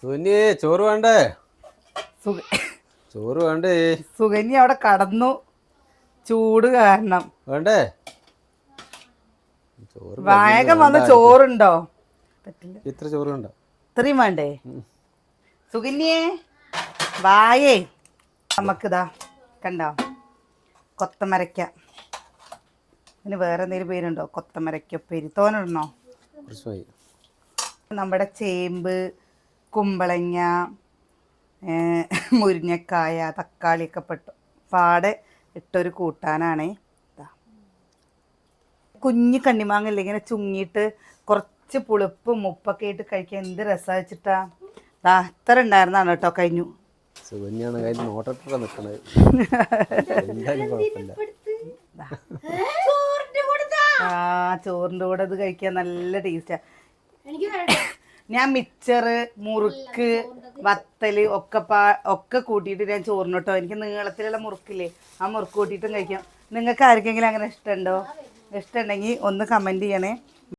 സുകന്യേ ചോറ് വേണ്ടേ? ചോറ് വേണ്ടേ? സുകന്യ അവിടെ കടന്നു, ചൂട് കാരണം. വേണ്ടേ ചോറ്? വേഗം വന്ന് ചോറുണ്ടോ? ഇത്ര ചോറ് വേണ്ട, ഇത്രയും വേണ്ടേ? സുകന്യേ വായേ. നമുക്കിതാ കണ്ടോ, കൊത്തമരയ്ക്ക. ഇതിന് വേറെ എന്തെങ്കിലും പേരുണ്ടോ? കൊത്തമരയ്ക്ക ഉപ്പേരി. തോന്നിടണോ? നമ്മുടെ ചേമ്പ്, കുമ്പളങ്ങ, മുരിങ്ങക്കായ, തക്കാളിയൊക്കെ പാടെ ഇട്ടൊരു കൂട്ടാനാണേ. കുഞ്ഞു കണ്ണിമാങ്ങ ഇങ്ങനെ ചുങ്ങിയിട്ട് കുറച്ച് പുളിപ്പും ഉപ്പൊക്കെ ഇട്ട് കഴിക്കാൻ എന്ത് രസമാണ് വെച്ചിട്ടാ. ഇത്ര ഉണ്ടായിരുന്നാണ് കേട്ടോ, കഴിഞ്ഞു. ചോറിൻ്റെ കൂടെ ഇത് കഴിക്കാൻ നല്ല ടേസ്റ്റാ. ഞാൻ മിച്ചറ്, മുറുക്ക്, വത്തല് ഒക്കെ കൂട്ടിയിട്ട് ഞാൻ ചോറിന് കേട്ടോ. എനിക്ക് നീളത്തിലുള്ള മുറുക്കില്ലേ, ആ മുറുക്ക് കൂട്ടിയിട്ടും കഴിക്കാം. നിങ്ങൾക്ക് ആർക്കെങ്കിലും അങ്ങനെ ഇഷ്ടമുണ്ടോ? ഇഷ്ടമുണ്ടെങ്കിൽ ഒന്ന് കമൻറ്റ് ചെയ്യണേ.